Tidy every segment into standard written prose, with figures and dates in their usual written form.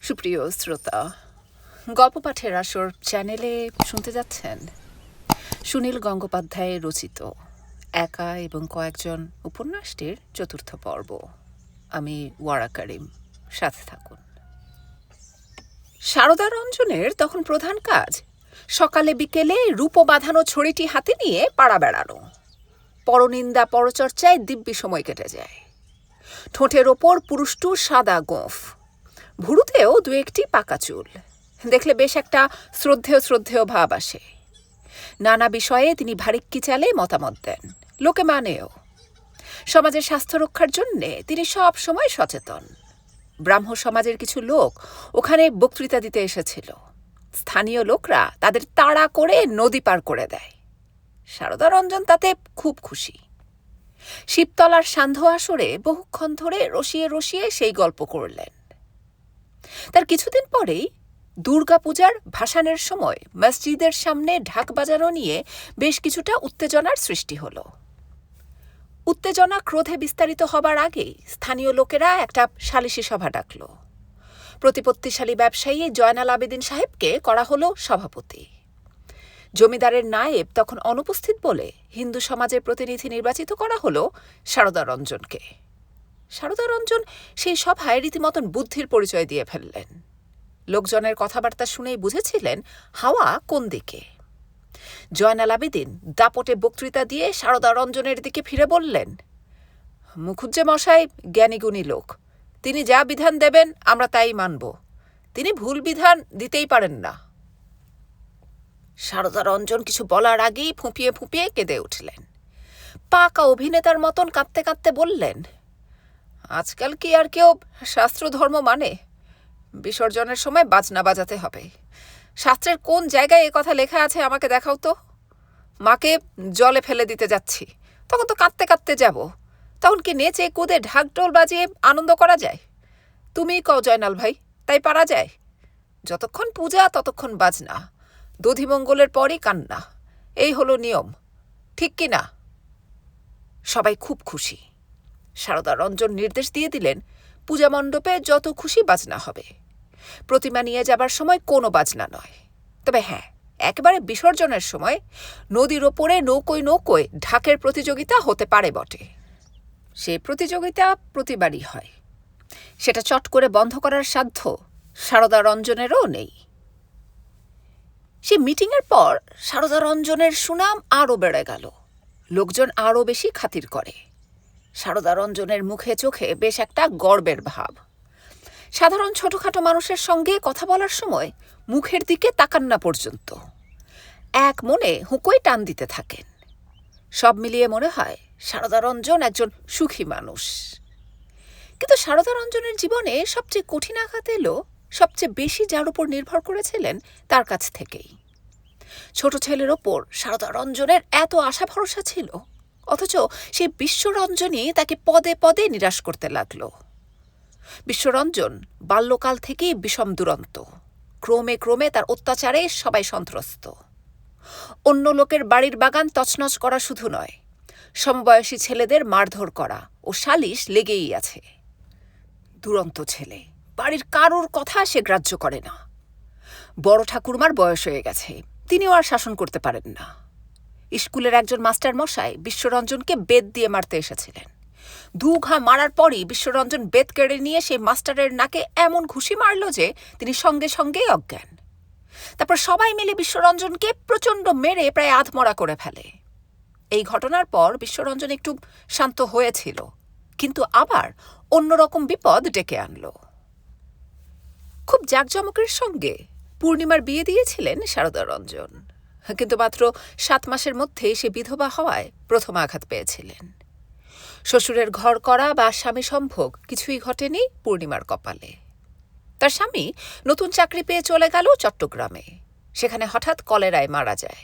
সুপ্রিয় শ্রোতা, গল্প পাঠের আসর চ্যানেলে শুনতে যাচ্ছেন সুনীল গঙ্গোপাধ্যায়ের রচিত একা এবং কয়েকজন উপন্যাসটির চতুর্থ পর্ব। আমি ওয়ারা করিম, সাথে থাকুন। সারদা রঞ্জনের তখন প্রধান কাজ সকালে বিকেলে রূপো বাঁধানো ছড়িটি হাতে নিয়ে পাড়া বেড়ানো। পরনিন্দা পরচর্চায় দিব্যি সময় কেটে যায়। ঠোঁটের ওপর পুরুষ্টু সাদা গোঁফ, ভুরুতেও দু একটি পাকা চুল। দেখলে বেশ একটা শ্রদ্ধেয় ভাব আসে। নানা বিষয়ে তিনি ভারিক্কি চালে মতামত দেন, লোকে মানেও। সমাজের স্বাস্থ্য রক্ষার জন্যে তিনি সব সময় সচেতন। ব্রাহ্ম সমাজের কিছু লোক ওখানে বক্তৃতা দিতে এসেছিল। স্থানীয় লোকরা তাদের তাড়া করে নদী পার করে দেয়। সারদা রঞ্জন তাতে খুব খুশি। শিবতলার সান্ধ্য আসরে বহুক্ষণ ধরে রসিয়ে রসিয়ে সেই গল্প করলেন। তার কিছুদিন পরেই দুর্গাপূজার ভাসানের সময় মসজিদের সামনে ঢাক বাজানো নিয়ে বেশ কিছুটা উত্তেজনার সৃষ্টি হল। উত্তেজনা ক্রোধে বিস্তারিত হবার আগেই স্থানীয় লোকেরা একটা সালিশি সভা ডাকল। প্রতিপত্তিশালী ব্যবসায়ী জয়নাল আবেদিন সাহেবকে করা হলো সভাপতি। জমিদারের নায়েব তখন অনুপস্থিত বলে হিন্দু সমাজের প্রতিনিধি নির্বাচিত করা হলো সারদা রঞ্জনকে। সারদা রঞ্জন সেই সভায় রীতিমতন বুদ্ধির পরিচয় দিয়ে ফেললেন। লোকজনের কথাবার্তা শুনেই বুঝেছিলেন হাওয়া কোন দিকে। জয়নাল আবেদিন দাপটে বক্তৃতা দিয়ে সারদা রঞ্জনের দিকে ফিরে বললেন, মুখুজ্জে মশাই জ্ঞানীগুণী লোক, তিনি যা বিধান দেবেন আমরা তাই মানব। তিনি ভুল বিধান দিতেই পারেন না। সারদা রঞ্জন কিছু বলার আগেই ফুঁপিয়ে ফুঁপিয়ে কেঁদে উঠলেন। পাকা অভিনেতার মতন কাঁদতে কাঁদতে বললেন, আজকাল কি আর কেউ শাস্ত্র ধর্ম মানে? বিসর্জনের সময় বাজনা বাজাতে হবে। শাস্ত্রের কোন জায়গায় এ কথা লেখা আছে আমাকে দেখাও তো। মাকে জলে ফেলে দিতে যাচ্ছি, তখন তো কাঁদতে কাঁদতে যাব। তখন কি নেচে কুদে ঢাকঢোল বাজিয়ে আনন্দ করা যায়? তুমিই কও জয়নাল ভাই, তাই পারা যায়? যতক্ষণ পূজা ততক্ষণ বাজনা, দধিমঙ্গলের পরই কান্না, এই হলো নিয়ম, ঠিক কি না? সবাই খুব খুশি। সারদা রঞ্জন নির্দেশ দিয়ে দিলেন, পূজা মণ্ডপে যত খুশি বাজনা হবে। প্রতিমা নিয়ে যাবার সময় কোনো বাজনা নয়। তবে হ্যাঁ, একেবারে বিসর্জনের সময় নদীর ওপরে নৌকোয় নৌকোয় ঢাকের প্রতিযোগিতা হতে পারে বটে। সে প্রতিযোগিতা প্রতিবারই হয়। সেটা চট করে বন্ধ করার সাধ্য সারদা রঞ্জনেরও নেই। সে মিটিংয়ের পর সারদা রঞ্জনের সুনাম আরও বেড়ে গেল। লোকজন আরও বেশি খাতির করে। সারদা রঞ্জনের মুখে চোখে বেশ একটা গর্বের ভাব। সাধারণ ছোটখাটো মানুষের সঙ্গে কথা বলার সময় মুখের দিকে তাকান না পর্যন্ত। এক মনে হুঁকোয় টান দিতে থাকেন। সব মিলিয়ে মনে হয় সারদা রঞ্জন একজন সুখী মানুষ। কিন্তু সারদা রঞ্জনের জীবনে সবচেয়ে কঠিন আঘাত এলো সবচেয়ে বেশি যার উপর নির্ভর করেছিলেন তার কাছ থেকেই। ছোট ছেলের ওপর সারদা রঞ্জনের এত আশা ভরসা ছিল, অথচ সেই বিশ্বরঞ্জনই তাকে পদে পদে নিরাশ করতে লাগল। বিশ্বরঞ্জন বাল্যকাল থেকেই বিষম দুরন্ত। ক্রমে ক্রমে তার অত্যাচারে সবাই সন্ত্রস্ত। অন্য লোকের বাড়ির বাগান তছনছ করা শুধু নয়, সমবয়সী ছেলেদের মারধর করা ও সালিশ লেগেই আছে। দুরন্ত ছেলে, বাড়ির কারোর কথা সে গ্রাহ্য করে না। বড় ঠাকুরমার বয়স হয়ে গেছে, তিনিও আর শাসন করতে পারেন না। স্কুলের একজন মাস্টার মশাই বিশ্বরঞ্জনকে বেত দিয়ে মারতে এসেছিলেন। দু ঘা মারার পরই বিশ্বরঞ্জন বেত কেড়ে নিয়ে সেই মাস্টারের নাকে এমন ঘুষি মারল যে তিনি সঙ্গে সঙ্গেই অজ্ঞান। তারপর সবাই মিলে বিশ্বরঞ্জনকে প্রচণ্ড মেরে প্রায় আধমরা করে ফেলে। এই ঘটনার পর বিশ্বরঞ্জন একটু শান্ত হয়েছিল, কিন্তু আবার অন্যরকম বিপদ ডেকে আনল। খুব জাঁকজমকের সঙ্গে পূর্ণিমার বিয়ে দিয়েছিলেন সারদা রঞ্জন, কিন্তু মাত্র 7 মাসের মধ্যেই সে বিধবা হওয়ায় প্রথম আঘাত পেয়েছিলেন। শ্বশুরের ঘর করা বা স্বামী সম্ভোগ কিছুই ঘটেনি পূর্ণিমার কপালে। তার স্বামী নতুন চাকরি পেয়ে চলে গেল চট্টগ্রামে। সেখানে হঠাৎ কলেরায় মারা যায়।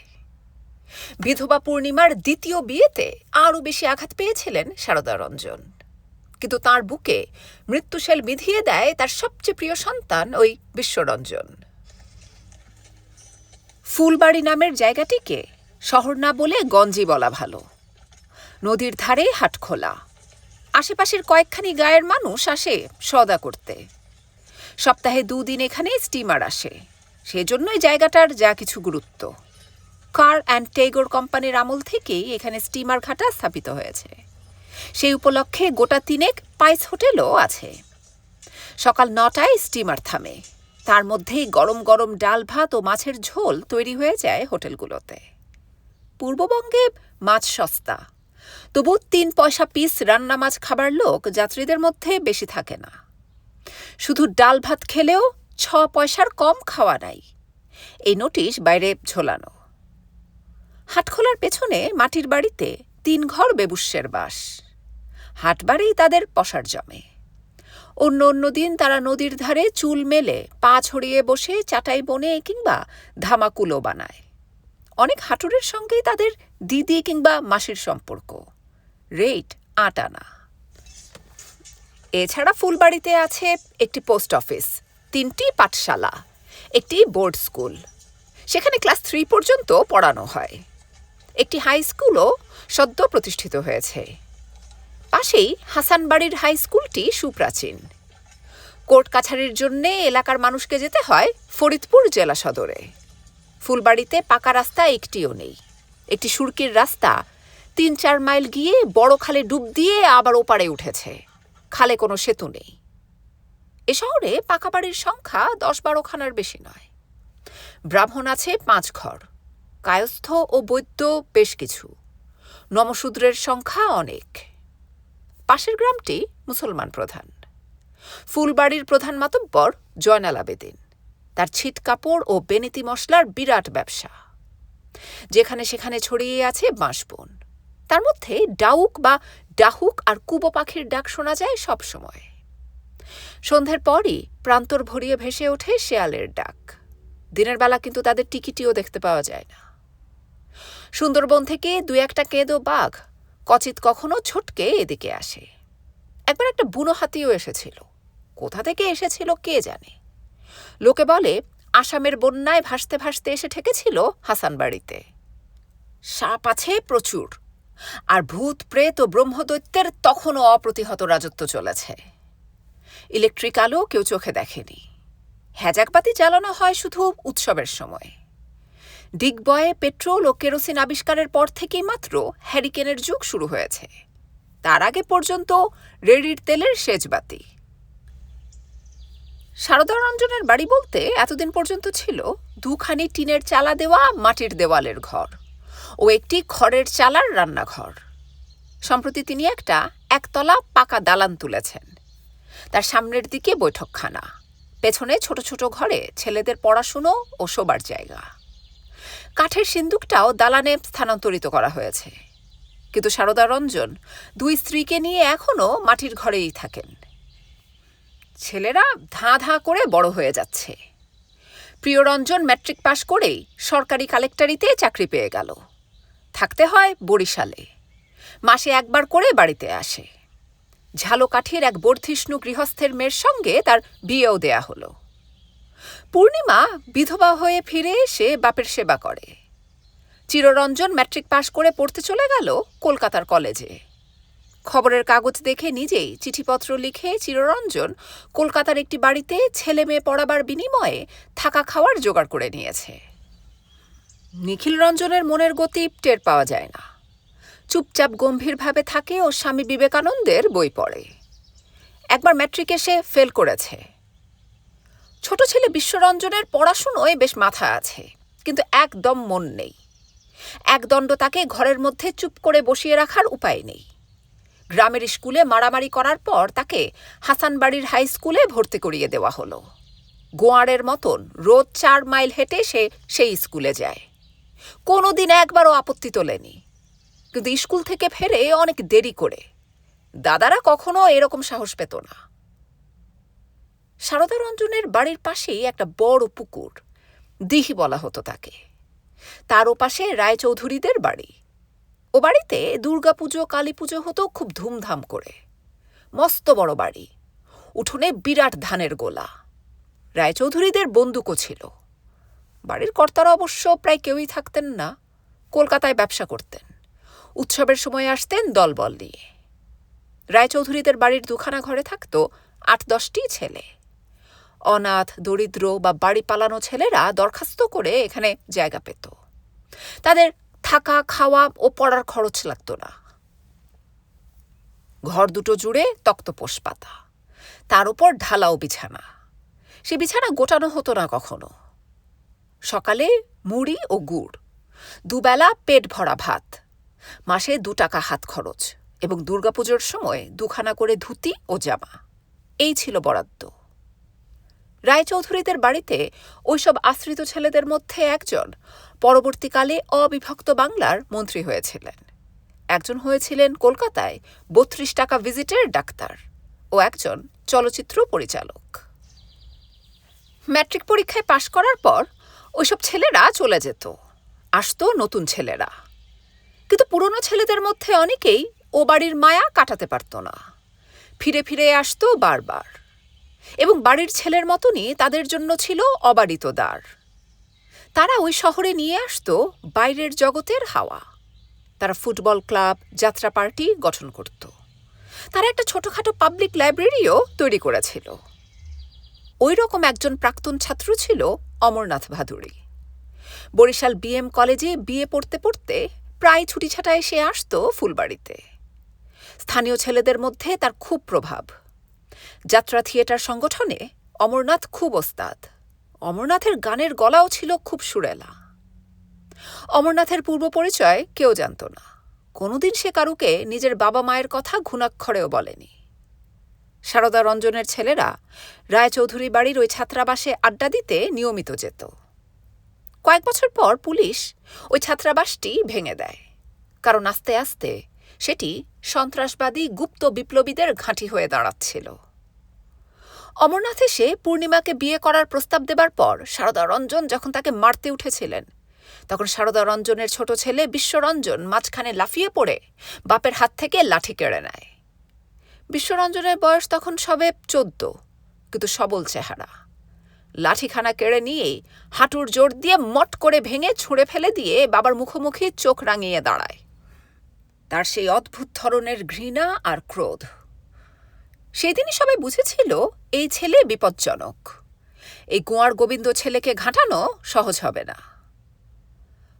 বিধবা পূর্ণিমার দ্বিতীয় বিয়েতে আরও বেশি আঘাত পেয়েছিলেন সারদা রঞ্জন, কিন্তু তাঁর বুকে মৃত্যুশেল বিধিয়ে দেয় তার সবচেয়ে প্রিয় সন্তান ওই বিশ্বরঞ্জন। ফুলবাড়ি নামের জায়গাটিকে শহর না বলে গঞ্জি বলা ভালো। নদীর ধারে হাটখোলা। আশেপাশের কয়েকখানি গায়ের মানুষ আসে সওদা করতে। সপ্তাহে 2 দিন এখানে স্টিমার আসে, সেজন্যই জায়গাটার যা কিছু গুরুত্ব। কার অ্যান্ড টেগর কোম্পানির আমল থেকেই এখানে স্টিমার ঘাটা স্থাপিত হয়েছে। সেই উপলক্ষে গোটা 3 পাইস হোটেলও আছে। সকাল 9টায় স্টিমার থামে, তার মধ্যেই গরম গরম ডাল ভাত ও মাছের ঝোল তৈরি হয়ে যায় হোটেলগুলোতে। পূর্ববঙ্গে মাছ সস্তা, তবু 3 পয়সা পিস রান্না মাছ খাবার লোক যাত্রীদের মধ্যে বেশি থাকে না। শুধু ডাল ভাত খেলেও 6 পয়সার কম খাওয়া নাই, এই নোটিশ বাইরে ঝোলানো। হাটখোলার পেছনে মাটির বাড়িতে 3 ঘর বেবুষ্যের বাস। হাটবাড়ি তাদের পসার জমে। অন্য দিন তারা নদীর ধারে চুল মেলে পা ছড়িয়ে বসে চাটাই বনে কিংবা ধামাকুলো বানায়। অনেক হাটুরের সঙ্গেই তাদের দিদি কিংবা মাসির সম্পর্ক। রেট 8 আনা। এছাড়া ফুলবাড়িতে আছে একটি পোস্ট অফিস, 3টি পাঠশালা, একটি বোর্ড স্কুল, সেখানে ক্লাস 3 পর্যন্ত পড়ানো হয়। একটি হাই স্কুলও সদ্য প্রতিষ্ঠিত হয়েছে। পাশেই হাসানবাড়ির হাই স্কুলটি সুপ্রাচীন। কোর্ট কাছারির জন্য এলাকার মানুষকে যেতে হয় ফরিদপুর জেলা সদরে। ফুলবাড়িতে পাকা রাস্তা একটিও নেই। একটি সুরকির রাস্তা 3-4 মাইল গিয়ে বড় খালে ডুব দিয়ে আবার ওপারে উঠেছে। খালে কোনো সেতু নেই। এ শহরে পাকা বাড়ির সংখ্যা 10-12 খানার বেশি নয়। ব্রাহ্মণ আছে 5 ঘর, কায়স্থ ও বৈদ্য বেশ কিছু, নমশূদ্রের সংখ্যা অনেক। পাশের গ্রামটি মুসলমান প্রধান। ফুলবাড়ির প্রধান মাতব্বর জয়নাল আবেদিন। তার ছিট কাপড় ও বেনিতি মশলার বিরাট ব্যবসা। যেখানে সেখানে ছড়িয়ে আছে বাঁশবন, তার মধ্যে ডাউক বা ডাহুক আর কুবো পাখির ডাক শোনা যায় সব সময়। সন্ধ্যের পরই প্রান্তর ভরিয়ে ভেসে ওঠে শেয়ালের ডাক। দিনের বেলা কিন্তু তাদের টিকিটিও দেখতে পাওয়া যায় না। সুন্দরবন থেকে 2-1টা কেঁদো বাঘ কচিত কখনো ছটকে এদিকে আসে। একবার একটা বুনো হাতিও এসেছিল। কোথা থেকে এসেছিল কে জানে। লোকে বলে আসামের বন্যায় ভাসতে ভাসতে এসে ঠেকেছিল হাসানবাড়িতে। সাপ আছে প্রচুর, আর ভূত প্রেত ও ব্রহ্মদৈত্যের তখনও অপ্রতিহত রাজত্ব চলেছে। ইলেকট্রিক আলো কেউ চোখে দেখেনি। হ্যাজাকবাতি জ্বালানো হয় শুধু উৎসবের সময়। ডিগবয়ে পেট্রোল ও কেরোসিন আবিষ্কারের পর থেকেই মাত্র হ্যারিকেনের যুগ শুরু হয়েছে। তার আগে পর্যন্ত রেডির তেলের সেচবাতি। সারদা রঞ্জনের বাড়ি বলতে এতদিন পর্যন্ত ছিল 2খানি টিনের চালা দেওয়া মাটির দেওয়ালের ঘর ও একটি খড়ের চালার রান্নাঘর। সম্প্রতি তিনি একটা 1তলা পাকা দালান তুলেছেন। তার সামনের দিকে বৈঠকখানা, পেছনে ছোট ছোট ঘরে ছেলেদের পড়াশুনো ও শোবার জায়গা। কাঠের সিন্দুকটাও দালানে স্থানান্তরিত করা হয়েছে। কিন্তু সারদা রঞ্জন 2 স্ত্রীকে নিয়ে এখনও মাটির ঘরেই থাকেন। ছেলেরা ধাঁ ধাঁ করে বড় হয়ে যাচ্ছে। প্রিয়রঞ্জন ম্যাট্রিক পাশ করেই সরকারি কালেক্টরিতে চাকরি পেয়ে গেল। থাকতে হয় বরিশালে। মাসে 1বার করে বাড়িতে আসে। ঝালকাঠির এক বর্ধিষ্ণু গৃহস্থের মেয়ের সঙ্গে তার বিয়েও দেয়া হলো। পূর্ণিমা বিধবা হয়ে ফিরে এসে বাপের সেবা করে। চিররঞ্জন ম্যাট্রিক পাশ করে পড়তে চলে গেল কলকাতার কলেজে। খবরের কাগজ দেখে নিজেই চিঠিপত্র লিখে চিররঞ্জন কলকাতার একটি বাড়িতে ছেলে মেয়ে পড়াবার বিনিময়ে থাকা খাওয়ার জোগাড় করে নিয়েছে। নিখিল রঞ্জনের মনের গতি টের পাওয়া যায় না। চুপচাপ গম্ভীরভাবে থাকে ও স্বামী বিবেকানন্দের বই পড়ে। একবার ম্যাট্রিকে সে ফেল করেছে। ছোট ছেলে বিশ্বরঞ্জনের পড়াশুনোয় বেশ মাথা আছে, কিন্তু একদম মন নেই। একদণ্ড তাকে ঘরের মধ্যে চুপ করে বসিয়ে রাখার উপায় নেই। গ্রামের স্কুলে মারামারি করার পর তাকে হাসানবাড়ির হাই স্কুলে ভর্তি করিয়ে দেওয়া হলো। গোয়াড়ের মতন রোজ 4 মাইল হেঁটে সে সেই স্কুলে যায়। কোনোদিন একবারও আপত্তি তোলেনি। কিন্তু স্কুল থেকে ফেরে অনেক দেরি করে। দাদারা কখনো এরকম সাহস পেত না। সারদা রঞ্জনের বাড়ির পাশেই একটা বড় পুকুর, দিঘি বলা হতো তাকে। তার ওপাশে রায়চৌধুরীদের বাড়ি। ও বাড়িতে দুর্গাপুজো কালী পুজো হতো খুব ধুমধাম করে। মস্ত বড় বাড়ি, উঠোনে বিরাট ধানের গোলা। রায়চৌধুরীদের বন্দুকও ছিল। বাড়ির কর্তারা অবশ্য প্রায় কেউই থাকতেন না, কলকাতায় ব্যবসা করতেন। উৎসবের সময় আসতেন দলবল নিয়ে। রায়চৌধুরীদের বাড়ির 2খানা ঘরে থাকত 8-10টি ছেলে। অনাথ, দরিদ্র বা বাড়ি পালানো ছেলেরা দরখাস্ত করে এখানে জায়গা পেত। তাদের থাকা, খাওয়া ও পড়ার খরচ লাগতো না। ঘর দুটো জুড়ে তক্তপোষ পাতা, তার উপর ঢালাও বিছানা। সে বিছানা গোটানো হতো না কখনো। সকালে মুড়ি ও গুড়, দুবেলা পেট ভরা ভাত, মাসে 2 টাকা হাত খরচ, এবং দুর্গাপুজোর সময় 2খানা করে ধুতি ও জামা। এই ছিল বরাদ্দ। রায়চৌধুরীদের বাড়িতে ওইসব আশ্রিত ছেলেদের মধ্যে একজন পরবর্তীকালে অবিভক্ত বাংলার মন্ত্রী হয়েছিলেন। একজন হয়েছিলেন কলকাতায় 32 টাকা ভিজিটের ডাক্তার ও একজন চলচ্চিত্র পরিচালক। ম্যাট্রিক পরীক্ষায় পাশ করার পর ওইসব ছেলেরা চলে যেত, আসতো নতুন ছেলেরা। কিন্তু পুরনো ছেলেদের মধ্যে অনেকেই ও বাড়ির মায়া কাটাতে পারত না, ফিরে ফিরে আসতো বারবার। এবং বাড়ির ছেলের মতনই তাদের জন্য ছিল অবারিত দ্বার। তারা ওই শহরে নিয়ে আসতো বাইরের জগতের হাওয়া। তারা ফুটবল ক্লাব, যাত্রা পার্টি গঠন করত। তারা একটা ছোটখাটো পাবলিক লাইব্রেরিও তৈরি করেছিল। ওই রকম একজন প্রাক্তন ছাত্র ছিল অমরনাথ ভাদুড়ী। বরিশাল BM কলেজে বিএ পড়তে পড়তে প্রায় ছুটি ছাটায় সে আসতো ফুলবাড়িতে। স্থানীয় ছেলেদের মধ্যে তার খুব প্রভাব। যাত্রা থিয়েটার সংগঠনে অমরনাথ খুব ওস্তাদ। অমরনাথের গানের গলাও ছিল খুব সুরেলা। অমরনাথের পূর্ব পরিচয় কেউ জানত না। কোনোদিন সে কারুকে নিজের বাবা মায়ের কথা ঘুণাক্ষরেও বলেনি। সারদা রঞ্জনের ছেলেরা রায়চৌধুরী বাড়ির ওই ছাত্রাবাসে আড্ডা দিতে নিয়মিত যেত। কয়েক বছর পর পুলিশ ওই ছাত্রাবাসটি ভেঙে দেয়, কারণ আস্তে আস্তে সেটি সন্ত্রাসবাদী গুপ্ত বিপ্লবীদের ঘাঁটি হয়ে দাঁড়াচ্ছিল। অমরনাথ এসে পূর্ণিমাকে বিয়ে করার প্রস্তাব দেবার পর সারদা রঞ্জন যখন তাকে মারতে উঠেছিলেন, তখন সারদা রঞ্জনের ছোট ছেলে বিশ্বরঞ্জন মাঝখানে লাফিয়ে পড়ে বাপের হাত থেকে লাঠি কেড়ে নেয়। বিশ্বরঞ্জনের বয়স তখন সবে 14, কিন্তু সবল চেহারা। লাঠিখানা কেড়ে নিয়েই হাঁটুর জোর দিয়ে মট করে ভেঙে ছুঁড়ে ফেলে দিয়ে বাবার মুখোমুখি চোখ রাঙিয়ে দাঁড়ায়। তার সেই অদ্ভুত ধরনের ঘৃণা আর ক্রোধ। সেদিনই সবাই বুঝেছিল এই ছেলে বিপজ্জনক। এই গোয়ার গোবিন্দ ছেলেকে ঘাঁটানো সহজ হবে না।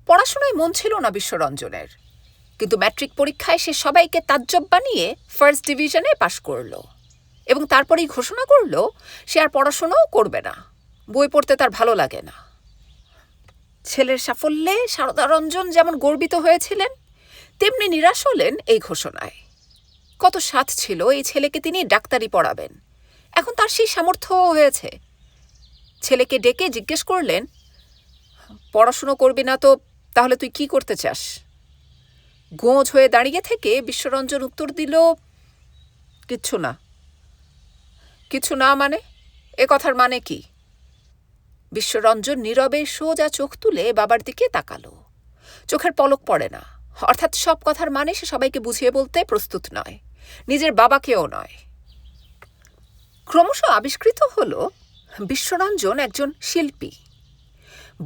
পড়াশোনায় মন ছিল না বিশ্বরঞ্জনের, কিন্তু ম্যাট্রিক পরীক্ষায় সে সবাইকে তাজ্জব বানিয়ে ফার্স্ট ডিভিশনে পাশ করল এবং তারপরেই ঘোষণা করল সে আর পড়াশোনাও করবে না। বই পড়তে তার ভালো লাগে না। ছেলের সাফল্যে সারদা রঞ্জন যেমন গর্বিত হয়েছিলেন, তেমনি নিরাশ হলেন এই ঘোষণায়। কত সাধ ছিল এই ছেলেকে তিনি ডাক্তারি পড়াবেন। এখন তার সেই সামর্থ্যও হয়েছে। ছেলেকে ডেকে জিজ্ঞেস করলেন, পড়াশুনো করবি না তো তাহলে তুই কি করতে চাস? গোঁজ হয়ে দাঁড়িয়ে থেকে বিশ্বরঞ্জন উত্তর দিল, কিচ্ছু না। কিছু না মানে? এ কথার মানে কি? বিশ্বরঞ্জন নীরবে সোজা চোখ তুলে বাবার দিকে তাকালো। চোখের পলক পড়ে না, অর্থাৎ সব কথার মানে সে সবাইকে বুঝিয়ে বলতে প্রস্তুত নয়, নিজের বাবাকেও নয়। ক্রমশ আবিষ্কৃত হল বিশ্বরঞ্জন একজন শিল্পী।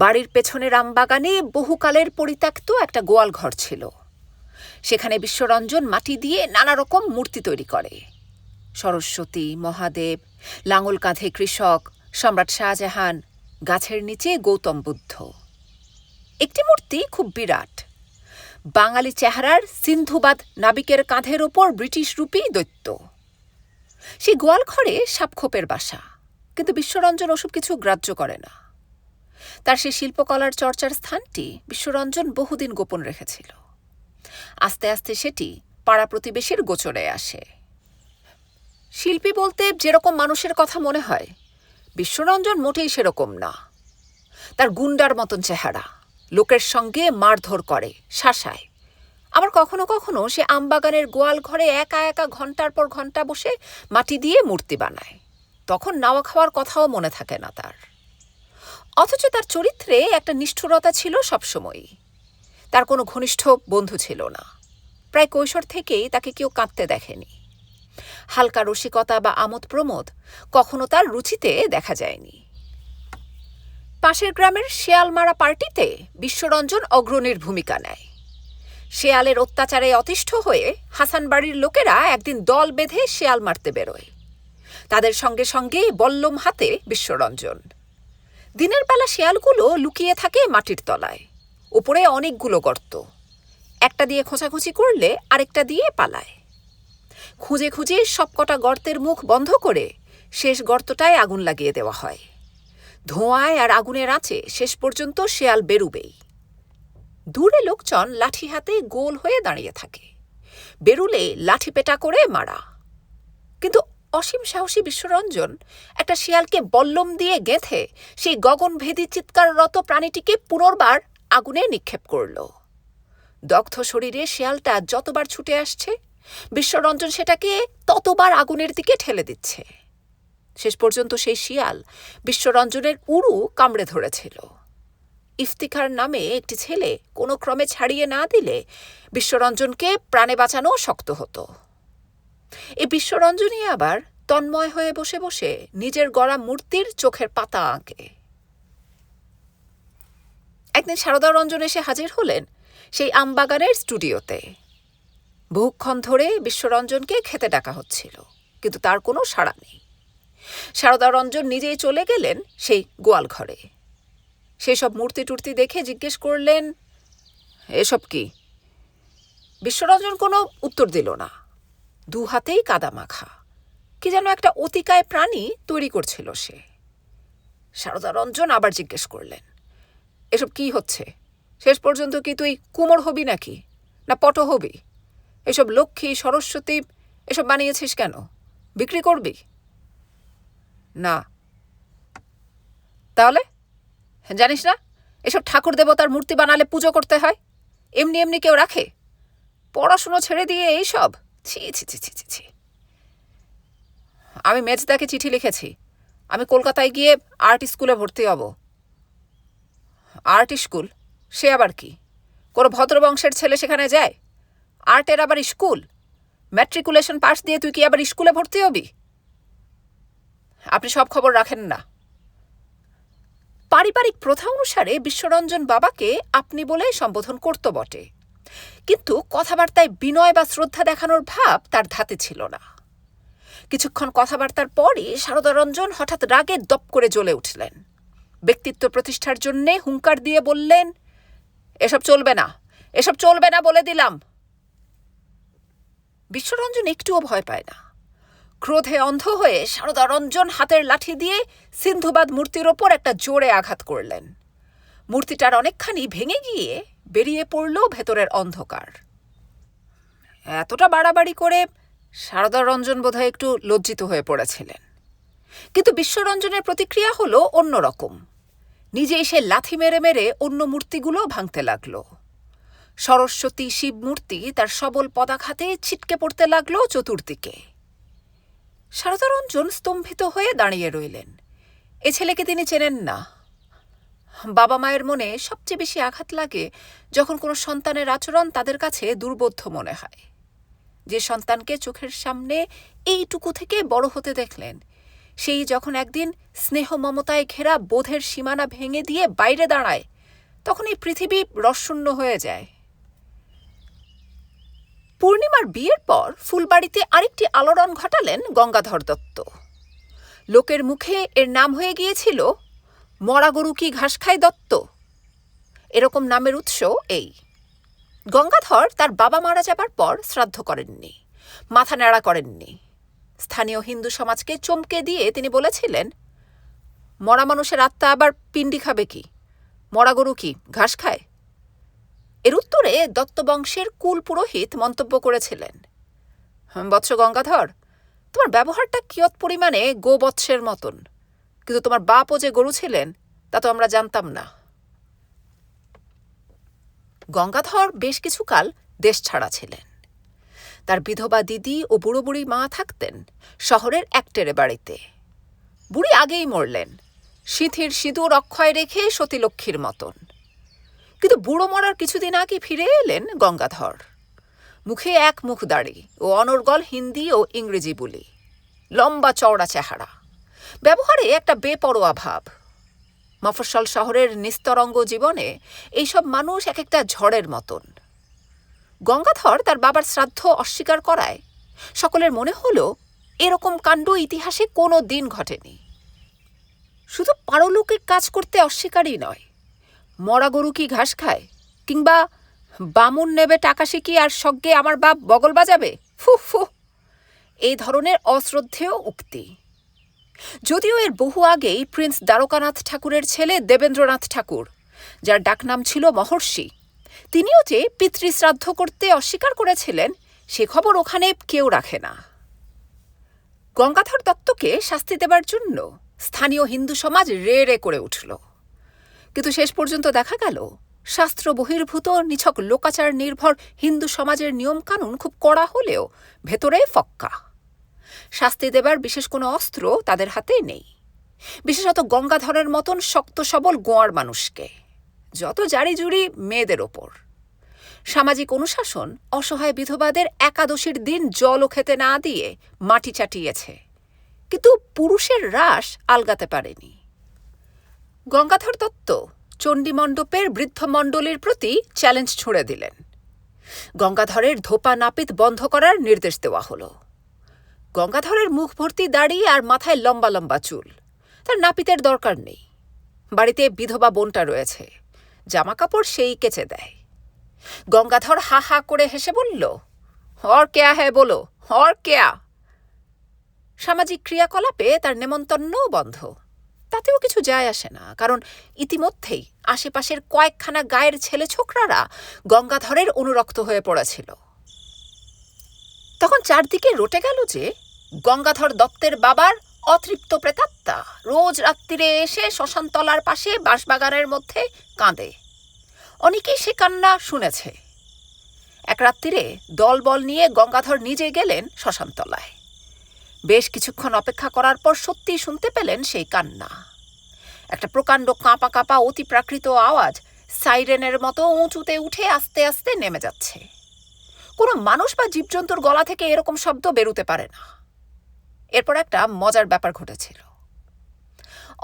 বাড়ির পেছনের আমবাগানে বহুকালের পরিত্যক্ত একটা গোয়াল ঘর ছিল। সেখানে বিশ্বরঞ্জন মাটি দিয়ে নানা রকম মূর্তি তৈরি করে। সরস্বতী, মহাদেব, লাঙল কাঁধে কৃষক, সম্রাট শাহজাহান, গাছের নিচে গৌতম বুদ্ধ। একটি মূর্তি খুব বিরাট, বাঙালি চেহারার সিন্ধুবাদ নাবিকের কাঁধের ওপর ব্রিটিশ রূপী দৈত্য। সেই গোয়াল ঘরে সাপখোপের বাসা, কিন্তু বিশ্বরঞ্জন ওসব কিছু গ্রাহ্য করে না। তার সেই শিল্পকলার চর্চার স্থানটি বিশ্বরঞ্জন বহুদিন গোপন রেখেছিল। আস্তে আস্তে সেটি পাড়া প্রতিবেশীর গোচরে আসে। শিল্পী বলতে যেরকম মানুষের কথা মনে হয়, বিশ্বরঞ্জন মোটেই সেরকম না। তার গুন্ডার মতন চেহারা, লোকের সঙ্গে মারধর করে, শাসায়। আবার কখনো কখনো সে আমবাগানের গোয়াল ঘরে একা একা ঘন্টার পর ঘন্টা বসে মাটি দিয়ে মূর্তি বানায়। তখন নাওয়া খাওয়ার কথাও মনে থাকে না তার। অথচ তার চরিত্রে একটা নিষ্ঠুরতা ছিল সবসময়ই। তার কোনো ঘনিষ্ঠ বন্ধু ছিল না। প্রায় কৈশোর থেকেই তাকে কেউ কাঁদতে দেখেনি। হালকা রসিকতা বা আমোদ প্রমোদ কখনো তার রুচিতে দেখা যায়নি। পাশের গ্রামের শেয়াল মারা পার্টিতে বিশ্বরঞ্জন অগ্রণীর ভূমিকা নেয়। শেয়ালের অত্যাচারে অতিষ্ঠ হয়ে হাসান বাড়ির লোকেরা একদিন দল বেঁধে শেয়াল মারতে বেরোয়। তাদের সঙ্গে সঙ্গে বল্লম হাতে বিশ্বরঞ্জন। দিনের বেলা শেয়ালগুলো লুকিয়ে থাকে মাটির তলায়, উপরে অনেকগুলো গর্ত। একটা দিয়ে খোঁচাখুচি করলে আরেকটা দিয়ে পালায়। খুঁজে খুঁজে সবকটা গর্তের মুখ বন্ধ করে শেষ গর্তটায় আগুন লাগিয়ে দেওয়া হয়। ধোঁয়ায় আর আগুনের আঁচে শেষ পর্যন্ত শেয়াল বেরুবেই। দূরে লোকজন লাঠি হাতে গোল হয়ে দাঁড়িয়ে থাকে, বেরুলে লাঠি পেটা করে মারা। কিন্তু অসীম সাহসী বিশ্বরঞ্জন একটা শিয়ালকে বল্লম দিয়ে গেঁথে সেই গগনভেদী চিৎকাররত প্রাণীটিকে পুনর্বার আগুনে নিক্ষেপ করল। দগ্ধ শরীরে শিয়ালটা যতবার ছুটে আসছে, বিশ্বরঞ্জন সেটাকে ততবার আগুনের দিকে ঠেলে দিচ্ছে। শেষ পর্যন্ত সেই শিয়াল বিশ্বরঞ্জনের উরু কামড়ে ধরেছিল। ইফতিখার নামে একটি ছেলে কোনো ক্রমে ছাড়িয়ে না দিলে বিশ্বরঞ্জনকে প্রাণে বাঁচানো শক্ত হতো। এই বিশ্বরঞ্জনই আবার তন্ময় হয়ে বসে বসে নিজের গড়া মূর্তির চোখের পাতা আঁকে। একদিন সারদারঞ্জন এসে হাজির হলেন সেই আমবাগানের স্টুডিওতে। বহুক্ষণ ধরে বিশ্বরঞ্জনকে খেতে ডাকা হচ্ছিল, কিন্তু তার কোনো সাড়া নেই। সারদারঞ্জন নিজেই চলে গেলেন সেই গোয়াল ঘরে। সেই সব মূর্তি টুর্তি দেখে জিজ্ঞেস করলেন, এসব কি? বিশ্বরঞ্জন কোনো উত্তর দিল না। দু হাতেই কাদা মাখা কি যেন একটা অতিকায় প্রাণী তৈরি করছিল সে। সারদারঞ্জন আবার জিজ্ঞেস করলেন, এসব কি হচ্ছে? শেষ পর্যন্ত কি তুই কুমোর হবি নাকি, না পট হবি? এসব লক্ষ্মী সরস্বতী এসব বানিয়েছিস কেন? বিক্রি করবি? না। তাহলে জানিস না এসব ঠাকুর দেবতার মূর্তি বানালে পুজো করতে হয়? এমনি এমনি কেউ রাখে? পড়াশুনো ছেড়ে দিয়ে এইসব? ছি ছি ছি ছি ছি ছি। আমি মেজদাকে চিঠি লিখেছি, আমি কলকাতায় গিয়ে আর্ট স্কুলে ভর্তি হব। Art school? সে আবার কি? কোনো ভদ্রবংশের ছেলে সেখানে যায়? আর্টের আবার স্কুল? ম্যাট্রিকুলেশন পাস দিয়ে তুই কি আবার স্কুলে ভর্তি হবি? আপনি সব খবর রাখেন না। পারিবারিক প্রথা অনুসারে বিশ্বরঞ্জন বাবাকে আপনি বলে সম্বোধন করত বটে, কিন্তু কথাবার্তায় বিনয় বা শ্রদ্ধা দেখানোর ভাব তার ধাতে ছিল না। কিছুক্ষণ কথাবার্তার পরই সারদারঞ্জন হঠাৎ রাগে দপ করে জ্বলে উঠলেন। ব্যক্তিত্ব প্রতিষ্ঠার জন্যে হুঙ্কার দিয়ে বললেন, এসব চলবে না, এসব চলবে না বলে দিলাম। বিশ্বরঞ্জন একটুও ভয় পায় না। ক্রোধে অন্ধ হয়ে সারদারঞ্জন হাতের লাঠি দিয়ে সিন্ধুবাদ মূর্তির ওপর একটা জোরে আঘাত করলেন। মূর্তিটার অনেকখানি ভেঙে গিয়ে বেরিয়ে পড়ল ভেতরের অন্ধকার। এতটা বাড়াবাড়ি করে সারদারঞ্জন বোধহয় একটু লজ্জিত হয়ে পড়েছিলেন, কিন্তু বিশ্বরঞ্জনের প্রতিক্রিয়া হলো অন্যরকম। নিজে এসে লাথি মেরে মেরে অন্য মূর্তিগুলো ভাঙতে লাগল। সরস্বতী শিব মূর্তি তার সবল পদাঘাতে ছিটকে পড়তে লাগলো চতুর্দিকে। সারদারঞ্জন স্তম্ভিত হয়ে দাঁড়িয়ে রইলেন। এ ছেলেকে তিনি চেনেন না। বাবা মায়ের মনে সবচেয়ে বেশি আঘাত লাগে যখন কোনো সন্তানের আচরণ তাদের কাছে দুর্বোধ্য মনে হয়। যে সন্তানকে চোখের সামনে এইটুকু থেকে বড় হতে দেখলেন, সেই যখন একদিন স্নেহ মমতায় ঘেরা বোধের সীমানা ভেঙে দিয়ে বাইরে দাঁড়ায়, তখন এই পৃথিবী রসশূন্য হয়ে যায়। পূর্ণিমার বিয়ের পর ফুলবাড়িতে আরেকটি আলোড়ন ঘটালেন গঙ্গাধর দত্ত। লোকের মুখে এর নাম হয়ে গিয়েছিল মরা গরু কি ঘাস খায় দত্ত। এরকম নামের উৎস এই। গঙ্গাধর তার বাবা মারা যাবার পর শ্রাদ্ধ করেননি, মাথা ন্যাড়া করেননি। স্থানীয় হিন্দু সমাজকে চমকে দিয়ে তিনি বলেছিলেন, মরা মানুষের আত্মা আবার পিণ্ডি খাবে কি? মরা গরু কি ঘাস খায়? এর উত্তরে দত্তবংশের কুল পুরোহিত মন্তব্য করেছিলেন, বৎস গঙ্গাধর, তোমার ব্যবহারটা কিয়ৎ পরিমাণে গোবৎসের মতন, কিন্তু তোমার বাপও যে গরু ছিলেন তা তো আমরা জানতাম না। গঙ্গাধর বেশ কিছুকাল দেশ ছাড়া ছিলেন। তার বিধবা দিদি ও বুড়ো বুড়ি মা থাকতেন শহরের একটেরে বাড়িতে। বুড়ি আগেই মরলেন, সিথির সিঁদুর অক্ষয় রেখে সতীলক্ষ্মীর মতন। কিন্তু বুড়ো মরার কিছুদিন আগে ফিরে এলেন গঙ্গাধর। মুখে এক মুখ দাড়ি ও অনর্গল হিন্দি ও ইংরেজি বুলি, লম্বা চওড়া চেহারা, ব্যবহারে একটা বেপরোয়া ভাব। মফস্বল শহরের নিস্তরঙ্গ জীবনে এইসব মানুষ এক একটা ঝড়ের মতন। গঙ্গাধর তার বাবার শ্রাদ্ধ অস্বীকার করায় সকলের মনে হল এরকম কাণ্ড ইতিহাসে কোনো দিন ঘটেনি। শুধু পারলৌকিক কাজ করতে অস্বীকারই নয়, মরা গরু কি ঘাস খায়, কিংবা বামুন নেবে টাকা শিখি আর সজ্ঞে আমার বাপ বগল বাজাবে, ফু ফু, এই ধরনের অশ্রদ্ধেয় উক্তি। যদিও এর বহু আগেই প্রিন্স দ্বারকানাথ ঠাকুরের ছেলে দেবেন্দ্রনাথ ঠাকুর, যার ডাকনাম ছিল মহর্ষি, তিনিও যে পিতৃশ্রাদ্ধ করতে অস্বীকার করেছিলেন সে খবর ওখানে কেউ রাখে না। গঙ্গাধর দত্তকে শাস্তি দেবার জন্য স্থানীয় হিন্দু সমাজ রে রে করে উঠল, কিন্তু শেষ পর্যন্ত দেখা গেল শাস্ত্র বহির্ভূত নিছক লোকাচার নির্ভর হিন্দু সমাজের নিয়মকানুন খুব কড়া হলেও ভেতরে ফক্কা। শাস্তি দেবার বিশেষ কোনো অস্ত্র তাদের হাতে নেই, বিশেষত গঙ্গাধরের মতন শক্ত সবল গোয়ার মানুষকে, যত জারি জুড়ি মেয়েদের ওপর। সামাজিক অনুশাসন অসহায় বিধবাদের একাদশীর দিন জলও খেতে না দিয়ে মাটি চাটিয়েছে, কিন্তু পুরুষের রাস আলগাতে পারেনি। গঙ্গাধর দত্ত চণ্ডীমণ্ডপের বৃদ্ধমণ্ডলীর প্রতি চ্যালেঞ্জ ছুড়ে দিলেন। গঙ্গাধরের ধোপা নাপিত বন্ধ করার নির্দেশ দেওয়া হলো। গঙ্গাধরের মুখ ভর্তি দাড়ি আর মাথায় লম্বা লম্বা চুল, তার নাপিতের দরকার নেই। বাড়িতে বিধবা বোনটা রয়েছে, জামা কাপড় সেই কেচে দেয়। গঙ্গাধর হা হা করে হেসে বলল, और क्या है बोलो, और क्या। সামাজিক ক্রিয়াকলাপে তার নেমন্তন্নও বন্ধ। তাতেও কিছু যায় আসে না, কারণ ইতিমধ্যেই আশেপাশের কয়েকখানা গায়ের ছেলে ছোকরারা গঙ্গাধরের অনুরক্ত হয়ে পড়েছিল। তখন চারদিকে রটে গেল যে গঙ্গাধর দত্তের বাবার অতৃপ্ত প্রেতাত্মা রোজ রাত্রিরে এসে শ্মশানতলার পাশে বাঁশবাগানের মধ্যে কাঁদে। অনেকেই সে কান্না শুনেছে। এক রাত্রিরে দলবল নিয়ে গঙ্গাধর নিজে গেলেন শ্মশানতলায়। বেশ কিছুক্ষণ অপেক্ষা করার পর সত্যিই শুনতে পেলেন সেই কান্না। একটা প্রকাণ্ড কাঁপা কাঁপা অতি প্রাকৃত আওয়াজ সাইরেনের মতো উঁচুতে উঠে আস্তে আস্তে নেমে যাচ্ছে। কোনো মানুষ বা জীবজন্তুর গলা থেকে এরকম শব্দ বেরুতে পারে না। এরপর একটা মজার ব্যাপার ঘটেছিল।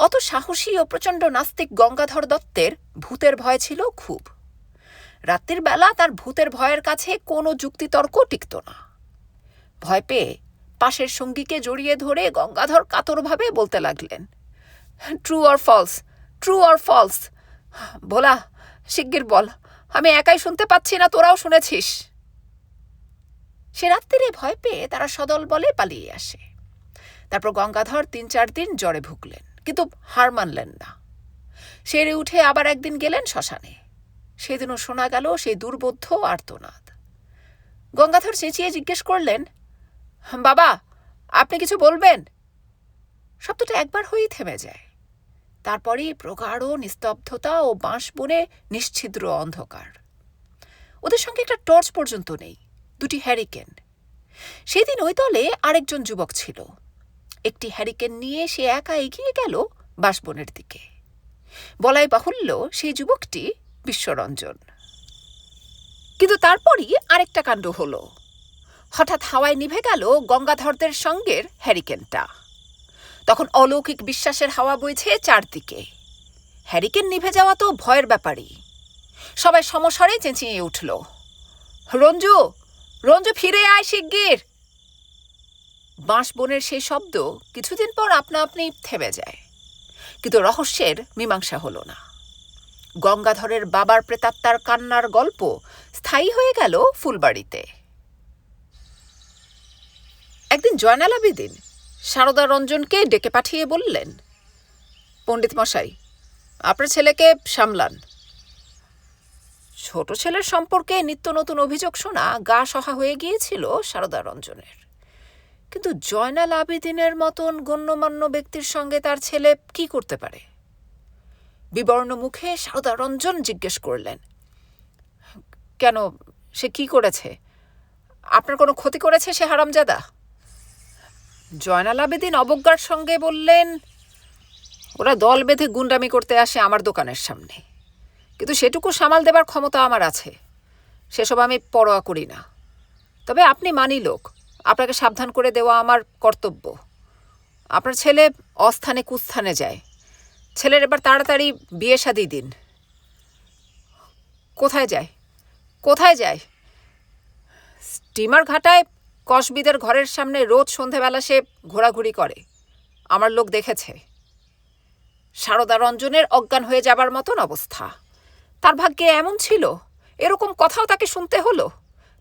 অত সাহসী ও প্রচণ্ড নাস্তিক গঙ্গাধর দত্তের ভূতের ভয় ছিল খুব। রাত্রির বেলা তার ভূতের ভয়ের কাছে কোনো যুক্তিতর্ক টিকত না। ভয় পেয়ে পাশের সঙ্গীকে জড়িয়ে ধরে গঙ্গাধর কাতরভাবে বলতে লাগলেন, true or false, true or false. Bhola, শিগগির বল, আমি একাই শুনতে পাচ্ছি না, তোরাও শুনেছিস। সে রাত্রিরে ভয় পেয়ে তারা সদল বলে পালিয়ে আসে। তারপর গঙ্গাধর ৩-৪ দিন জ্বরে ভুগলেন, কিন্তু হার মানলেন না। সেরে উঠে আবার একদিন গেলেন শ্মশানে। সেদিনও শোনা গেল সেই দুর্বোধ্য আর্তনাদ। গঙ্গাধর চেঁচিয়ে জিজ্ঞেস করলেন, বাবা, আপনি কিছু বলবেন? শব্দটা একবার হয়েই থেমে যায়। তারপরই প্রগাঢ় নিস্তব্ধতা ও বাঁশ বনে নিশ্ছিদ্র অন্ধকার। ওদের সঙ্গে একটা টর্চ পর্যন্ত নেই, 2টি হ্যারিকেন। সেদিন ওই দলে আরেকজন যুবক ছিল। একটি হ্যারিকেন নিয়ে সে একা এগিয়ে গেল বাঁশবনের দিকে। বলাই বাহুল্য সেই যুবকটি বিশ্বরঞ্জন। কিন্তু তারপরই আরেকটা কাণ্ড হলো। হঠাৎ হাওয়ায় নিভে গেল গঙ্গাধরদের সঙ্গের হ্যারিকেনটা। তখন অলৌকিক বিশ্বাসের হাওয়া বইছে চারদিকে। হ্যারিকেন নিভে যাওয়া তো ভয়ের ব্যাপারই। সবাই সমস্বরে চেঁচিয়ে উঠল, রঞ্জু, রঞ্জু, ফিরে আয় শিগগির। বাঁশবনের সেই শব্দ কিছুদিন পর আপনা আপনি থেমে যায়, কিন্তু রহস্যের মীমাংসা হলো না। গঙ্গাধরের বাবার প্রেতাত্মার কান্নার গল্প স্থায়ী হয়ে গেল ফুলবাড়িতে। একদিন জয়নাল আবেদীন সারদা রঞ্জনকে ডেকে পাঠিয়ে বললেন, পণ্ডিত মশাই, আপনার ছেলেকে সামলান। ছোট ছেলের সম্পর্কে নিত্য নতুন অভিযোগ শোনা গা সহা হয়ে গিয়েছিল সারদা রঞ্জনের। কিন্তু জয়নাল আবেদীনের মতন গণ্যমান্য ব্যক্তির সঙ্গে তার ছেলে কি করতে পারে? বিবর্ণ মুখে সারদা রঞ্জন জিজ্ঞেস করলেন, কেন, সে কি করেছে? আপনার কোনো ক্ষতি করেছে সে হারামজাদা? জয়নাল আবেদীন অবজ্ঞার সঙ্গে বললেন, ওরা দল বেঁধে গুন্ডামি করতে আসে আমার দোকানের সামনে, কিন্তু সেটুকু সামাল দেবার ক্ষমতা আমার আছে। সেসব আমি পরোয়া করি না। তবে আপনি মানি লোক, আপনাকে সাবধান করে দেওয়া আমার কর্তব্য। আপনার ছেলে অস্থানে কুস্থানে যায়। ছেলের এবার তাড়াতাড়ি বিয়ে শাদি দিন। কোথায় যায়? কোথায় যায়? স্টিমার ঘাটায় কসবিদের ঘরের সামনে রোজ সন্ধেবেলা সে ঘোরাঘুরি করে, আমার লোক দেখেছে। সারদা রঞ্জনের অজ্ঞান হয়ে যাবার মতন অবস্থা। তার ভাগ্যে এমন ছিল, এরকম কথাও তাকে শুনতে হলো।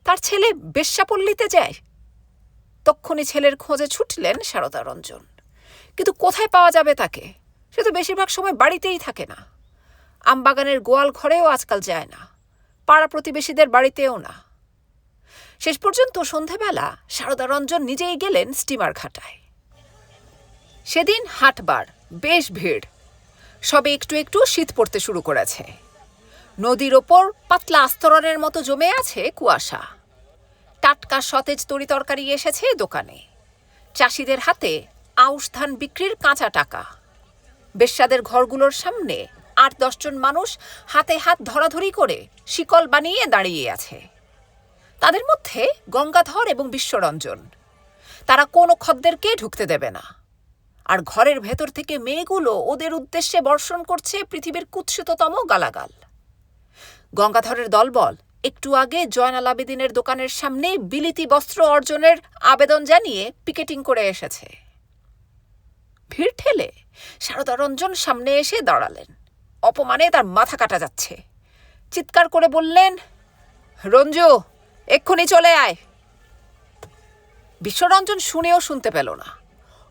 তার ছেলে বেশ্যাপল্লীতে যায়। তক্ষুনি ছেলের খোঁজে ছুটলেন সারদা রঞ্জন। কিন্তু কোথায় পাওয়া যাবে তাকে? সে তো বেশিরভাগ সময় বাড়িতেই থাকে না। আমবাগানের গোয়াল ঘরেও আজকাল যায় না, পাড়া প্রতিবেশীদের বাড়িতেও না। শেষ পর্যন্ত সন্ধেবেলা সারদা রঞ্জন নিজেই গেলেন স্টিমার ঘাটায়। সেদিন হাটবার, বেশ ভিড়। সবে একটু একটু শীত পড়তে শুরু করেছে। নদীর ওপর পাতলা আস্তরণের মতো জমে আছে কুয়াশা। টাটকা সতেজ তরিতরকারি এসেছে দোকানে। চাষিদের হাতে আউশ ধান বিক্রির কাঁচা টাকা। বেশ্যাদের ঘরগুলোর সামনে ৮-১০ জন মানুষ হাতে হাত ধরাধরি করে শিকল বানিয়ে দাঁড়িয়ে আছে। তাদের মধ্যে গঙ্গাধর এবং বিশ্বরঞ্জন। তারা কোনো খদ্দেরকে ঢুকতে দেবে না। আর ঘরের ভেতর থেকে মেয়েগুলো ওদের উদ্দেশ্যে বর্ষণ করছে পৃথিবীর কুৎসিততম গালাগাল। গঙ্গাধরের দলবল একটু আগে জয়নাল আবেদিনের দোকানের সামনে বিলিতি বস্ত্র অর্জনের আবেদন জানিয়ে পিকেটিং করে এসেছে। ভিড় ঠেলে সারদা রঞ্জন সামনে এসে দাঁড়ালেন। অপমানে তার মাথা কাটা যাচ্ছে। চিৎকার করে বললেন, রঞ্জু, এক্ষুনি চলে আয়। বিশ্বরঞ্জন শুনেও শুনতে পেল না,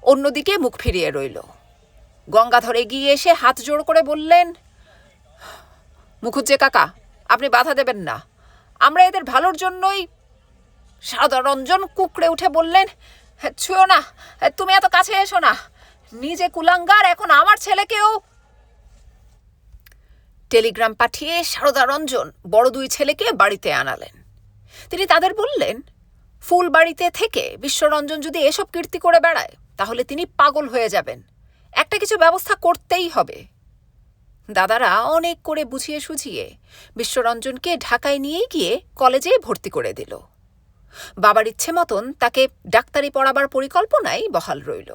অন্যদিকে মুখ ফিরিয়ে রইল। গঙ্গাধর এগিয়ে এসে হাত জোড় করে বললেন, মুখুজ্জে কাকা, আপনি বাধা দেবেন না, আমরা এদের ভালোর জন্যই। সারদা রঞ্জন কুকড়ে উঠে বললেন, ছুঁয়ো না, তুমি এত কাছে এসো না, নিজে কুলাঙ্গার, এখন আমার ছেলেকেও। টেলিগ্রাম পাঠিয়ে সারদা রঞ্জন বড় 2 ছেলেকে বাড়িতে আনালেন। তিনি তাদের বললেন, ফুল বাড়িতে থেকে বিশ্বরঞ্জন যদি এসব কীর্তি করে বেড়ায় তাহলে তিনি পাগল হয়ে যাবেন। একটা কিছু ব্যবস্থা করতেই হবে। দাদারা অনেক করে বুঝিয়ে সুঝিয়ে বিশ্বরঞ্জনকে ঢাকায় নিয়ে গিয়ে কলেজে ভর্তি করে দিল। বাবার ইচ্ছে মতন তাকে ডাক্তারি পড়াবার পরিকল্পনাই বহাল রইল।